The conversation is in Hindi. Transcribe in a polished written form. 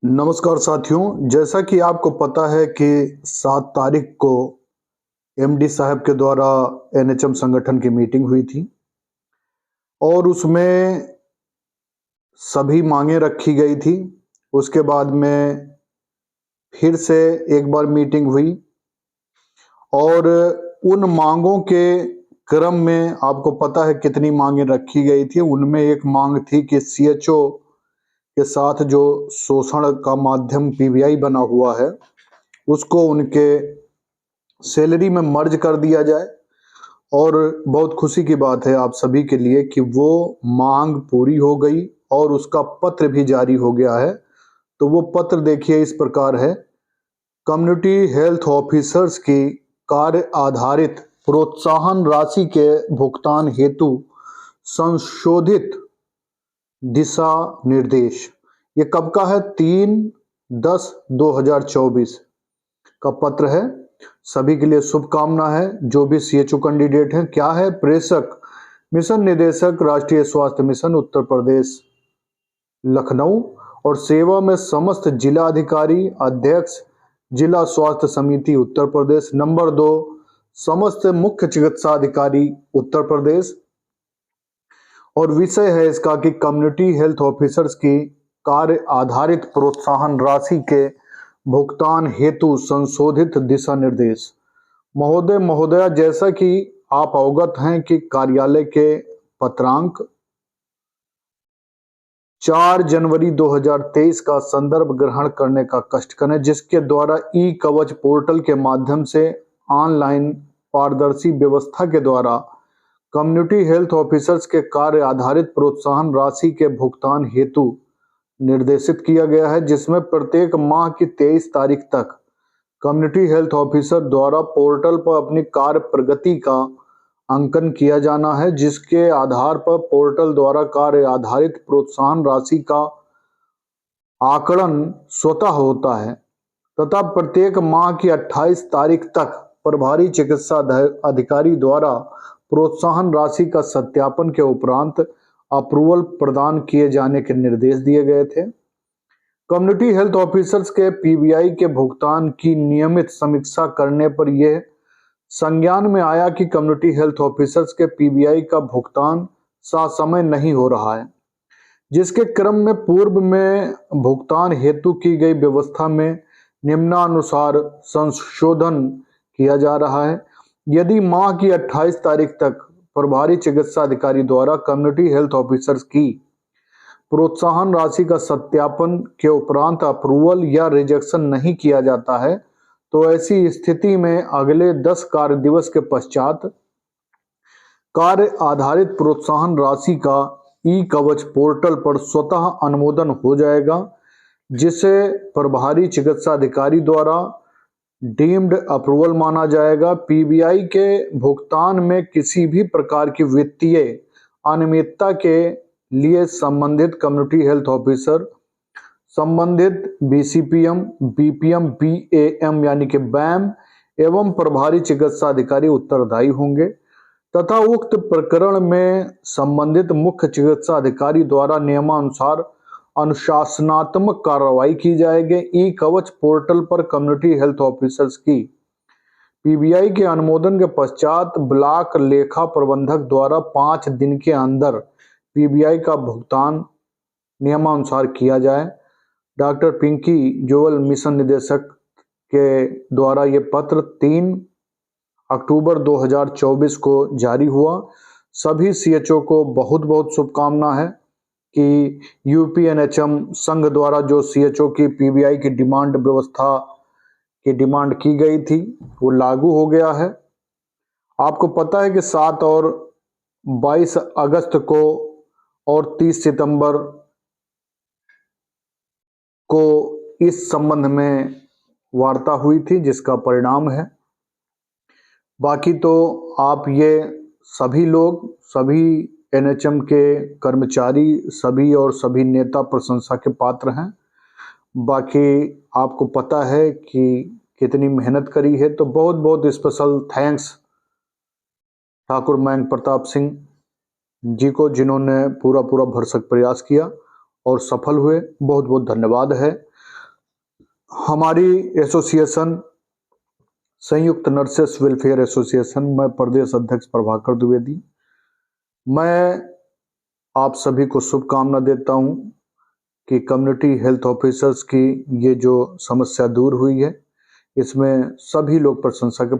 नमस्कार साथियों, जैसा कि आपको पता है कि 7 तारीख को एमडी साहब के द्वारा एनएचएम संगठन की मीटिंग हुई थी और उसमें सभी मांगे रखी गई थी। उसके बाद में फिर से एक बार मीटिंग हुई और उन मांगों के क्रम में आपको पता है कितनी मांगे रखी गई थी। उनमें एक मांग थी कि सीएचओ के साथ जो शोषण का माध्यम पीबीआई बना हुआ है उसको उनके सैलरी में मर्ज कर दिया जाए। और बहुत खुशी की बात है आप सभी के लिए कि वो मांग पूरी हो गई और उसका पत्र भी जारी हो गया है। तो वो पत्र देखिए इस प्रकार है। कम्युनिटी हेल्थ ऑफिसर्स की कार्य आधारित प्रोत्साहन राशि के भुगतान हेतु संशोधित दिशा निर्देश। ये कब का है? 3/10/2024 का पत्र है। सभी के लिए शुभकामना है। जो भी सीएचओ कैंडिडेट हैं, क्या है? प्रेषक मिशन निदेशक राष्ट्रीय स्वास्थ्य मिशन उत्तर प्रदेश लखनऊ और सेवा में समस्त जिला अधिकारी अध्यक्ष जिला स्वास्थ्य समिति उत्तर प्रदेश। नंबर 2 समस्त मुख्य चिकित्सा अधिकारी उत्तर प्रदेश। और विषय है इसका कि कम्युनिटी हेल्थ ऑफिसर्स की कार्य आधारित प्रोत्साहन राशि के भुगतान हेतु संशोधित दिशा निर्देश। महोदय महोदया, जैसा कि आप अवगत हैं कि कार्यालय के पत्रांक 4 जनवरी 2023 का संदर्भ ग्रहण करने का कष्ट करें, जिसके द्वारा ई कवच पोर्टल के माध्यम से ऑनलाइन पारदर्शी व्यवस्था के द्वारा कम्युनिटी हेल्थ ऑफिसर्स के कार्य आधारित प्रोत्साहन राशि के भुगतान हेतु निर्देशित किया गया है, जिसमें प्रत्येक माह की 23 तारीख तक कम्युनिटी हेल्थ ऑफिसर द्वारा पोर्टल पर अपनी कार्य प्रगति का अंकन किया जाना है, जिसके आधार पर पोर्टल द्वारा कार्य आधारित प्रोत्साहन राशि का आकलन स्वतः होता है तथा प्रत्येक माह की 28 तारीख तक प्रभारी चिकित्सा अधिकारी द्वारा प्रोत्साहन राशि का सत्यापन के उपरांत अप्रूवल प्रदान किए जाने के निर्देश दिए गए थे। कम्युनिटी हेल्थ ऑफिसर्स के पीबीआई के भुगतान की नियमित समीक्षा करने पर यह संज्ञान में आया कि कम्युनिटी हेल्थ ऑफिसर्स के पीबीआई का भुगतान ससमय नहीं हो रहा है, जिसके क्रम में पूर्व में भुगतान हेतु की गई व्यवस्था में निम्नानुसार संशोधन किया जा रहा है। यदि माह की 28 तारीख तक प्रभारी चिकित्सा अधिकारी द्वारा कम्युनिटी हेल्थ ऑफिसर्स की प्रोत्साहन राशि का सत्यापन के उपरांत अप्रूवल या रिजेक्शन नहीं किया जाता है, तो ऐसी स्थिति में अगले 10 कार्य दिवस के पश्चात कार्य आधारित प्रोत्साहन राशि का ई कवच पोर्टल पर स्वतः अनुमोदन हो जाएगा, जिसे प्रभारी चिकित्सा अधिकारी द्वारा डीम्ड अप्रूवल माना जाएगा। पीबीआई के भुगतान में किसी भी प्रकार की वित्तीय अनियमितता के लिए संबंधित कम्युनिटी हेल्थ ऑफिसर संबंधित बीसीपीएम, बीपीएम, बीएएम यानी कि बैम एवं प्रभारी चिकित्सा अधिकारी उत्तरदायी होंगे तथा उक्त प्रकरण में संबंधित मुख्य चिकित्सा अधिकारी द्वारा नियमानुसार अनुशासनात्मक कार्रवाई की जाएगी। ई कवच पोर्टल पर कम्युनिटी हेल्थ ऑफिसर्स की पीबीआई के अनुमोदन के पश्चात ब्लॉक लेखा प्रबंधक द्वारा 5 दिन के अंदर पीबीआई का भुगतान नियमानुसार किया जाए। डॉक्टर पिंकी जोवल मिशन निदेशक के द्वारा ये पत्र 3 अक्टूबर 2024 को जारी हुआ। सभी सीएचओ को बहुत बहुत शुभकामना है कि यूपीएनएचएम संघ द्वारा जो सीएचओ की पीबीआई की डिमांड व्यवस्था की डिमांड की गई थी वो लागू हो गया है। आपको पता है कि 7 और 22 अगस्त को और 30 सितंबर को इस संबंध में वार्ता हुई थी, जिसका परिणाम है। बाकी तो आप ये सभी लोग, सभी एनएचएम के कर्मचारी, सभी और सभी नेता प्रशंसा के पात्र हैं। बाकी आपको पता है कि कितनी मेहनत करी है, तो बहुत बहुत स्पेशल थैंक्स ठाकुर मयंक प्रताप सिंह जी को, जिन्होंने पूरा भरसक प्रयास किया और सफल हुए। बहुत बहुत धन्यवाद है। हमारी एसोसिएशन संयुक्त नर्सेस वेलफेयर एसोसिएशन, मैं प्रदेश अध्यक्ष प्रभाकर द्विवेदी, मैं आप सभी को शुभकामना देता हूं कि कम्युनिटी हेल्थ ऑफिसर्स की ये जो समस्या दूर हुई है, इसमें सभी लोग प्रशंसा के